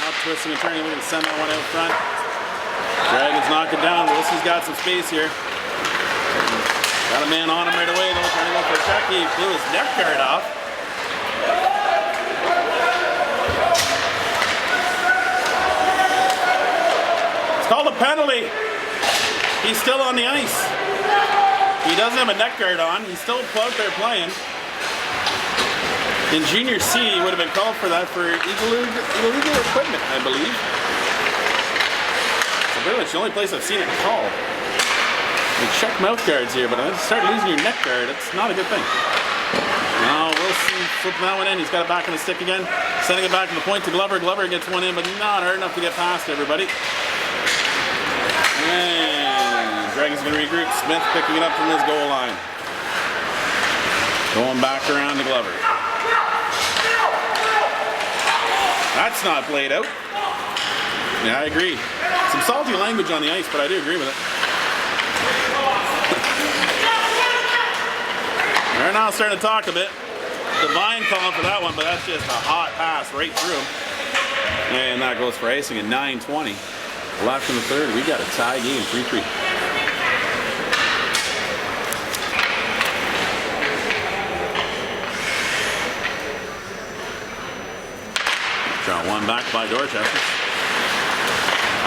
A: Now twisting and turning, we're going to send that one out front. Dragons knock it down. Wilson's got some space here. Got a man on him right away, though, trying to go for a check. He blew his neck guard off. It's called a penalty. He's still on the ice. He doesn't have a neck guard on. He's still out there playing. In Junior C, he would have been called for that for illegal equipment, I believe. So pretty much the only place I've seen it called. We check mouth guards here, but I start losing your neck guard. It's not a good thing. Now Wilson flipping that one in. He's got it back on the stick again. Sending it back to the point to Glover. Glover gets one in, but not hard enough to get past everybody. And Dragons going to regroup. Smith picking it up from his goal line. Going back around to Glover. That's not played out. Yeah, I agree. Some salty language on the ice, but I do agree with it. They're now starting to talk a bit. Devine calling for that one, but that's just a hot pass right through him. And that goes for icing at 9:20. Left in the third. We got a tie game, 3-3. Draw one back by Dorchester.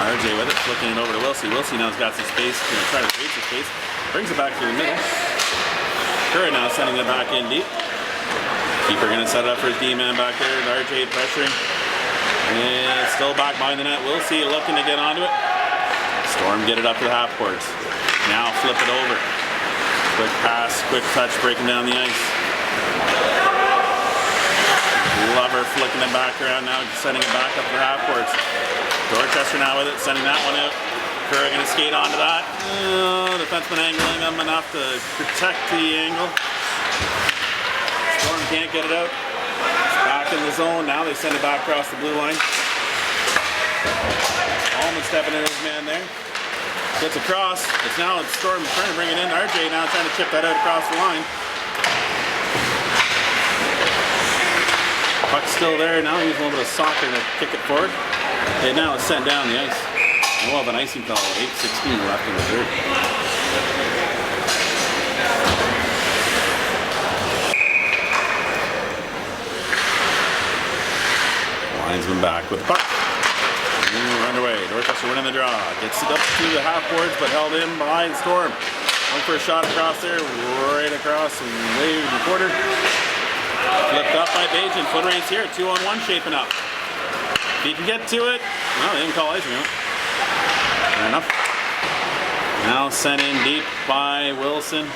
A: RJ with it, flicking it over to Wilsey. Wilsey now's got some space, going to try to create some space. Brings it back to the middle. Curry now sending it back in deep. Keeper going to set it up for his D-man back there. RJ pressuring. And still back behind the net. Wilsey looking to get onto it. Storm get it up to the half courts. Now flip it over. Quick pass, quick touch, breaking down the ice. Glover flicking it back around now, sending it back up to the half courts. Dorchester now with it, sending that one out. Kerr gonna skate onto that. Defenseman angling them enough to protect the angle. Storm can't get it out. It's back in the zone. Now they send it back across the blue line. Allman stepping in his man there. Gets across. It's Storm trying to bring it in. RJ now trying to chip that out across the line. Puck's still there. Now he's a little bit of soccer to kick it forward. And now it's sent down the ice. And we'll have an icing call. 8:16 left in the third. Linesman back with the puck. Underway. Dorchester winning the draw. Gets it up to the half boards, but held in behind Storm. Going for a shot across there, right across and way in the quarter. Flipped up by Bajan. Foot race here. 2-on-1 shaping up. If he can get to it, well, they didn't call icing out. Fair enough. Now sent in deep by Wilson.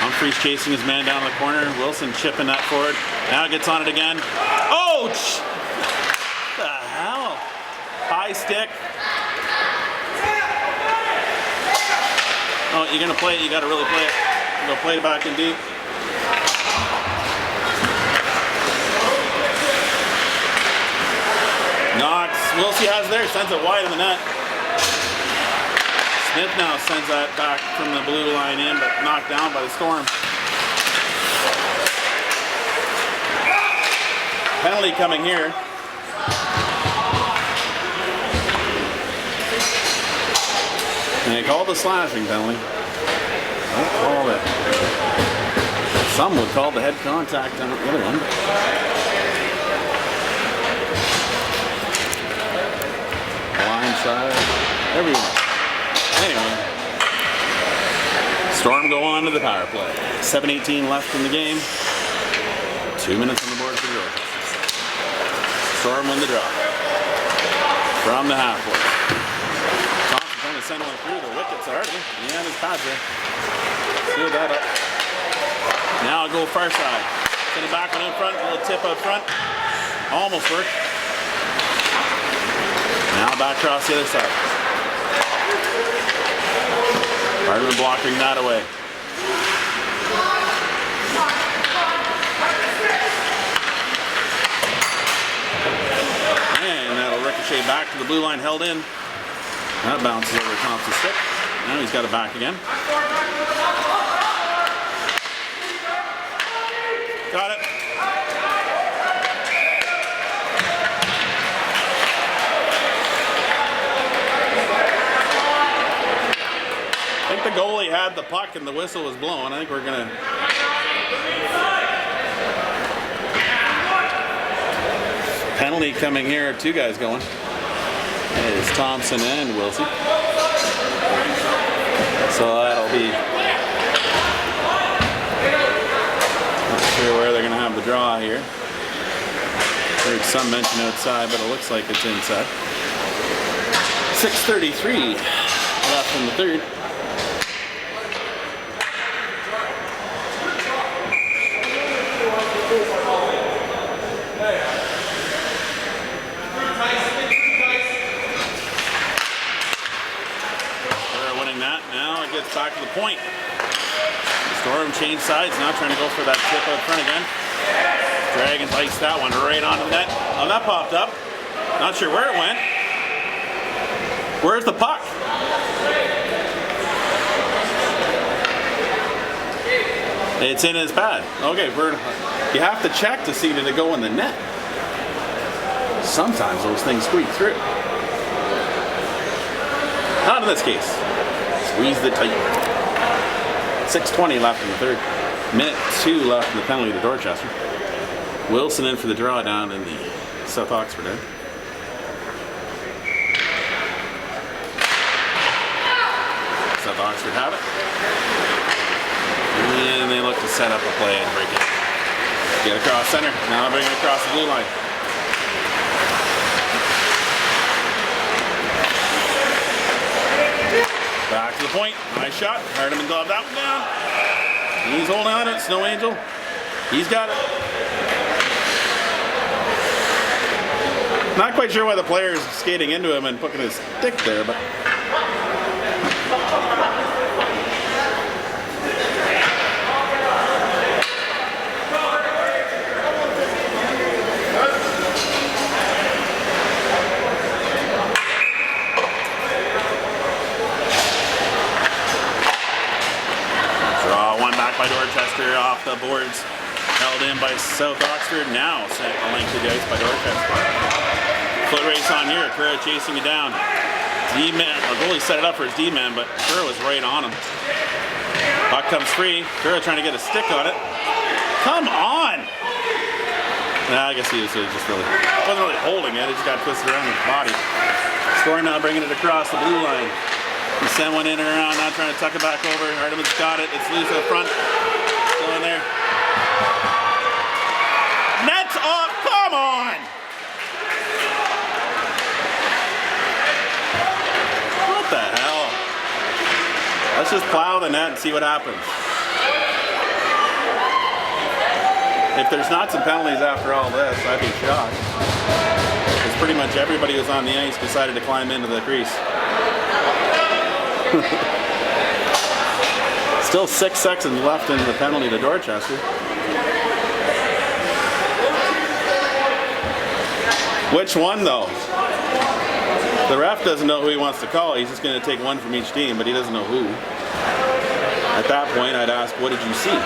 A: Humphreys chasing his man down the corner. Wilson chipping that forward. Now gets on it again. Oh! What the hell? High stick. Oh, you're gonna play it. You gotta really play it. Go play it back in deep. Knox. Wilson has there. Sends it wide in the net. Smith now sends that back from the blue line in, but knocked down by the Storm. Penalty coming here. And they called the slashing penalty. Don't call it. Some would call the head contact on the other one. Line side. Everyone. Anyway. Storm go on to the power play. 7:18 left in the game. 2 minutes on the board for the Dorchester. Storm win the draw. From the half board. Thompson trying to send one through the wickets already. Yeah, his pads there. Sealed that up. Now go far side. Send it back on in front. A little tip out front. Almost worked. Now back across the other side. Hardman blocking that away. And that'll ricochet back to the blue line, held in. That bounces over Thompson's stick. Now he's got it back again. Got it. I think the goalie had the puck and the whistle was blowing. I think we're gonna. Penalty coming here. Two guys going. It's Thompson and Wilson. So that'll be. Not sure where they're gonna have the draw here. Heard some mention outside, but it looks like it's inside. 6:33 left in the third. Back to the point. Storm changed sides, now trying to go for that tip out front again. Dragons iced that one right onto the net. Oh, that popped up. Not sure where it went. Where's the puck? It's in his pad. Okay, you have to check to see did it go in the net. Sometimes those things squeak through. Not in this case. Squeezed it tight. 6:20 left in the third. Minute 2 left in the penalty to Dorchester. Wilson in for the draw down in the South Oxford end. South Oxford have it. And they look to set up a play and break it. Get across center. Now bring it across the blue line. Back to the point. Nice shot. Hardman glove that one down. He's holding on to it. Snow Angel. He's got it. Not quite sure why the player is skating into him and putting his stick there, but the boards. Held in by South Oxford. Now sent a length to the ice by Dorchester. Foot race on here. Kerr chasing it down. D-man, our goalie set it up for his D-man, but Kerr was right on him. Puck comes free. Kerr trying to get a stick on it. Come on! Nah, I guess he was just really, wasn't really holding it. It just got twisted around his body. Storm now bringing it across the blue line. He sent one in and around, now trying to tuck it back over. Artemis got it. It's loose up front. Still in there. Net's up! Come on! What the hell? Let's just plow the net and see what happens. If there's not some penalties after all this, I'd be shocked. Because pretty much everybody who's on the ice decided to climb into the crease. Still 6 seconds left into the penalty to Dorchester. Which one though? The ref doesn't know who he wants to call. He's just going to take one from each team, but he doesn't know who. At that point, I'd ask, what did you see?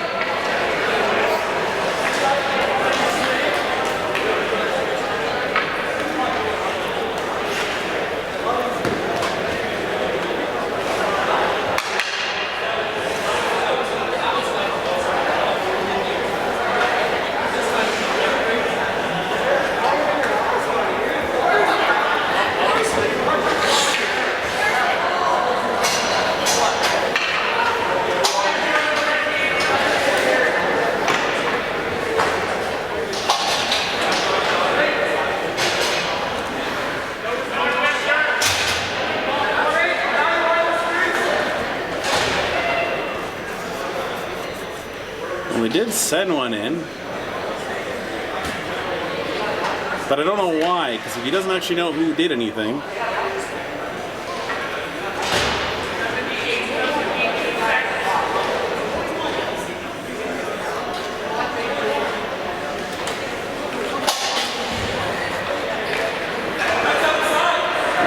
A: We did send one in, but I don't know why, because if he doesn't actually know who did anything,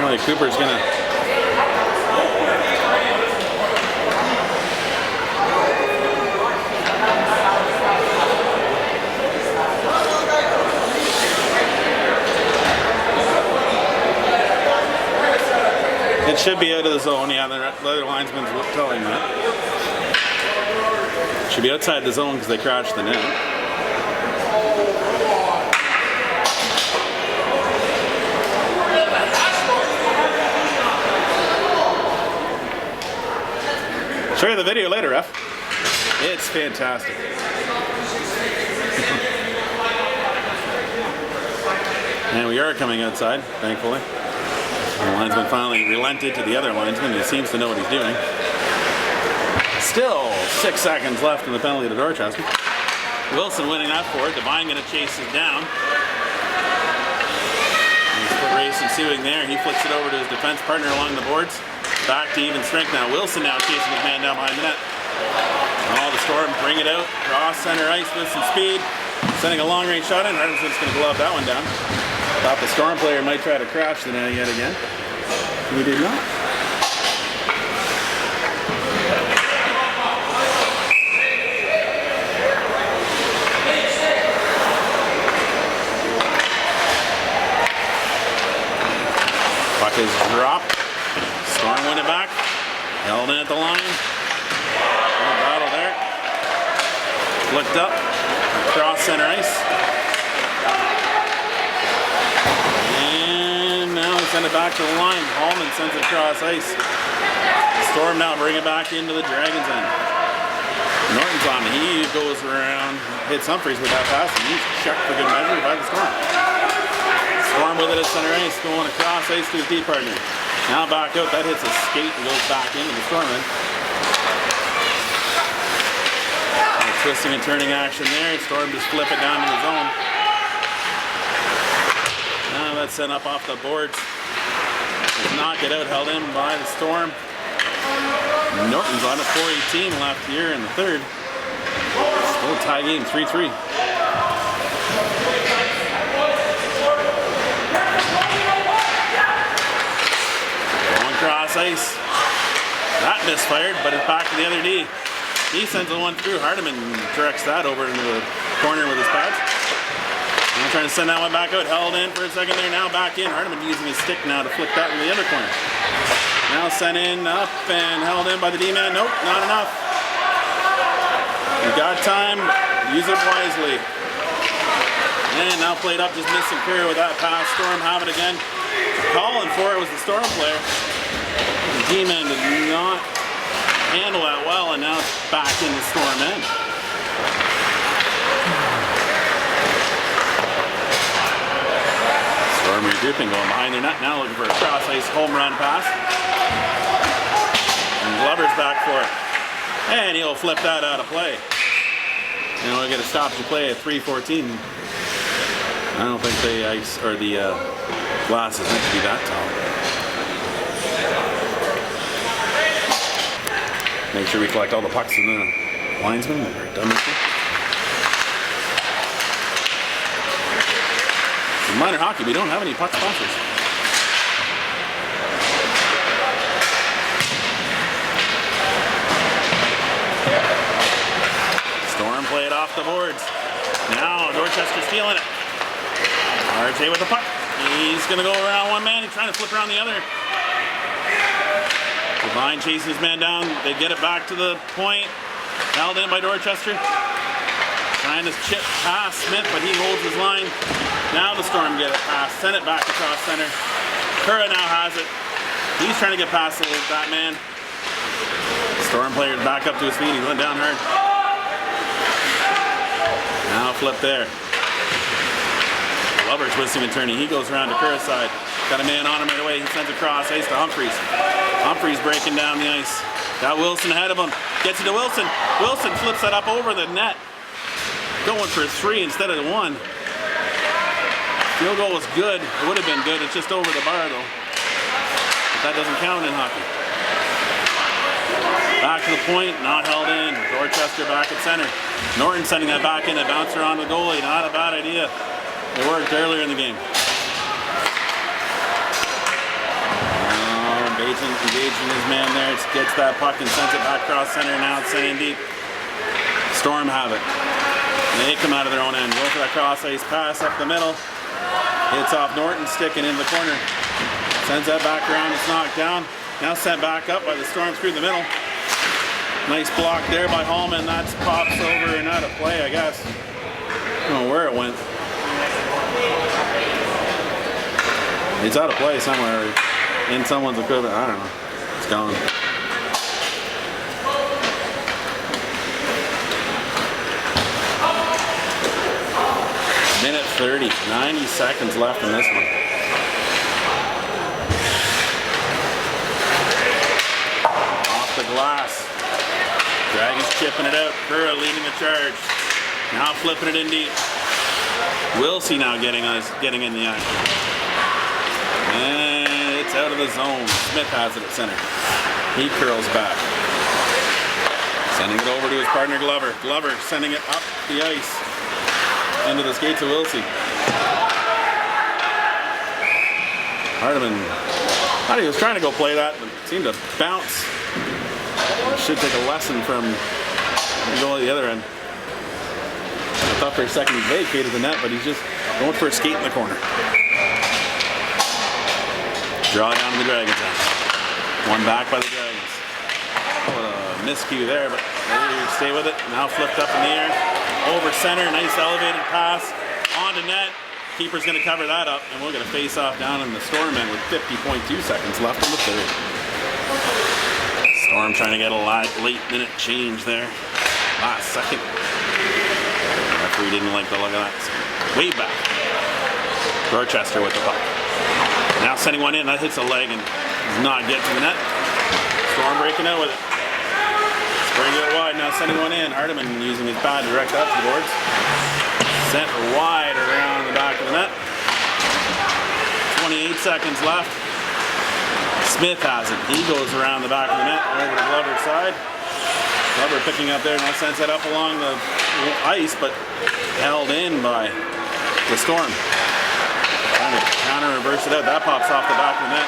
A: really Cooper's gonna It should be out of the zone. Yeah, the other linesman's telling that. It should be outside the zone because they crashed the net. Show you the video later, ref. It's fantastic. And we are coming outside, thankfully. The linesman finally relented to the other linesman. He seems to know what he's doing. Still 6 seconds left in the penalty to Dorchester. Wilson winning that for it. Devine going to chase it down. Foot race ensuing there. He flicks it over to his defense partner along the boards. Back to even strength now. Wilson now chasing his man down behind the net. All the Storm bring it out. Cross center ice with some speed. Sending a long range shot in. Arteminson's going to glove that one down. Thought the Storm player might try to crash the net yet again. He did not. Puck is dropped. Storm win it back. Held in at the line. Good battle there. Flicked up. Across center ice. Send it back to the line. Hallman sends it across ice. Storm now bring it back into the Dragons' end. Norton's on. He goes around, hits Humphreys with that pass, and he's checked for good measure by the Storm. Storm with it at center ice, going across ice to his D partner. Now back out. That hits a skate and goes back into the Storm end. Twisting and turning action there. Storm just flip it down to the zone. Now that's sent up off the boards. Knock it out, held in by the Storm. Norton's on it, 4:18 left here in the third. Still a tie game, 3-3. Going cross ice. That misfired, but it's back to the other D. He sends the one through. Hardiman directs that over into the corner with his pads. Now trying to send that one back out. Held in for a second there. Now back in. Hardiman using his stick now to flick that in the other corner. Now sent in, up, and held in by the D-man. Nope, not enough. You got time. Use it wisely. And now played up, just missing Kerr with that pass. Storm have it again. Calling for it was the Storm player. The D-man did not handle that well, and now it's back in the Storm end. Storm regrouping, going behind their net now, looking for a cross-ice home run pass. And Glover's back for it. And he'll flip that out of play. And we'll get a stoppage play at 3:14. I don't think the ice or the glass is meant to be that tall. Make sure we collect all the pucks from the linesmen that we're done with it. In minor hockey, we don't have any puck sponsors. Storm played off the boards. Now Dorchester stealing it. RJ with the puck. He's going to go around one man. He's trying to flip around the other. Devine chases his man down. They get it back to the point. Held in by Dorchester. Trying to chip past Smith, but he holds his line. Now the Storm get it past. Send it back across center. Kura now has it. He's trying to get past that man. Storm player back up to his feet. He went down hard. Now flip there. Glover twisting and turning. He goes around to Kura's side. Got a man on him right away. He sends a cross ice to Humphreys. Humphreys breaking down the ice. Got Wilson ahead of him. Gets it to Wilson. Wilson flips that up over the net. Going for a 3 instead of the 1. Field goal was good. It would have been good. It's just over the bar though. But that doesn't count in hockey. Back to the point. Not held in. Dorchester back at center. Norton sending that back in. It bounced around the goalie. Not a bad idea. It worked earlier in the game. Bates engaging his man there. Gets that puck and sends it back across center. Now it's sent in deep. Storm have it. They come out of their own end. Go for that cross ice pass up the middle. Hits off Norton's stick and in the corner. Sends that back around. It's knocked down. Now sent back up by the Storm through the middle. Nice block there by Hallman. That's pops over and out of play, I guess. I don't know where it went. It's out of play somewhere in someone's equipment. I don't know. It's gone. Minute 30, 90 seconds left in this one. Off the glass. Dragons chipping it out. Kura leading the charge. Now flipping it in deep. Wilsey now getting in the action. And it's out of the zone. Smith has it at center. He curls back. Sending it over to his partner Glover. Glover sending it up the ice. Into the skates of Wilsey. Hardiman thought he was trying to go play that, but seemed to bounce. Should take a lesson from the goal at the other end. I thought for a second he vacated the net, but he's just going for a skate in the corner. Draw down to the Dragons end. One back by the Dragons. What a miscue there, but they stay with it. Now flipped up in the air. Over center, nice elevated pass. On to net. Keeper's going to cover that up, and we'll get a face-off down in the Storm end with 50.2 seconds left in the third. Storm trying to get a late minute change there. Last second. The referee didn't like the look of that. Way back. Dorchester with the puck. Now sending one in. That hits a leg and does not get to the net. Storm breaking out with it. Bring it wide, now sending one in. Hardiman using his pad to direct up to the boards. Sent wide around the back of the net. 28 seconds left. Smith has it. He goes around the back of the net over to Glover's side. Glover picking up there, now sends it up along the ice, but held in by the Storm. Trying to counter reverse it out. That pops off the back of the net.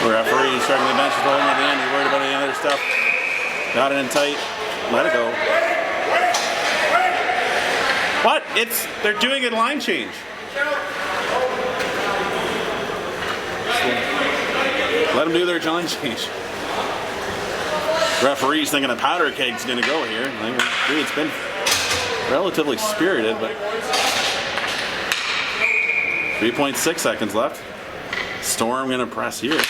A: Referee striking the bench, holding at the end. He's worried about any other stuff. Got it in tight. Let it go. What? They're doing a line change. Let them do their line change. Referee's thinking a powder keg's gonna go here. It's been relatively spirited, but 3.6 seconds left. Storm gonna press here.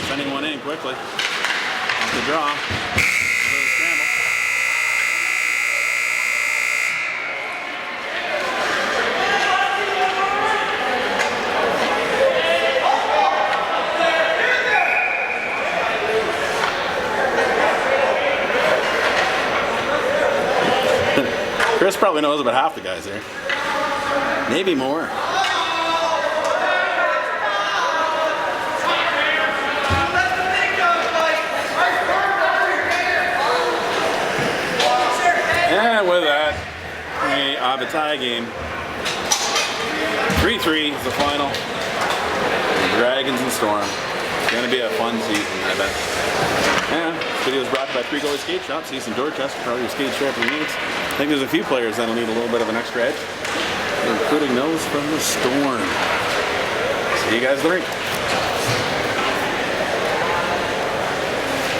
A: Sending one in quickly. Off the draw. Chris probably knows about half the guys there. Maybe more. And with that, we have a tie game. 3-3 is the final. Dragons and Storm. It's going to be a fun season, I bet. Yeah, this video is brought to you by 3 Goalie Skate Shop. See some Dorchester, probably your skate shop needs. I think there's a few players that'll need a little bit of an extra edge, including those from the Storm. See you guys in the rink.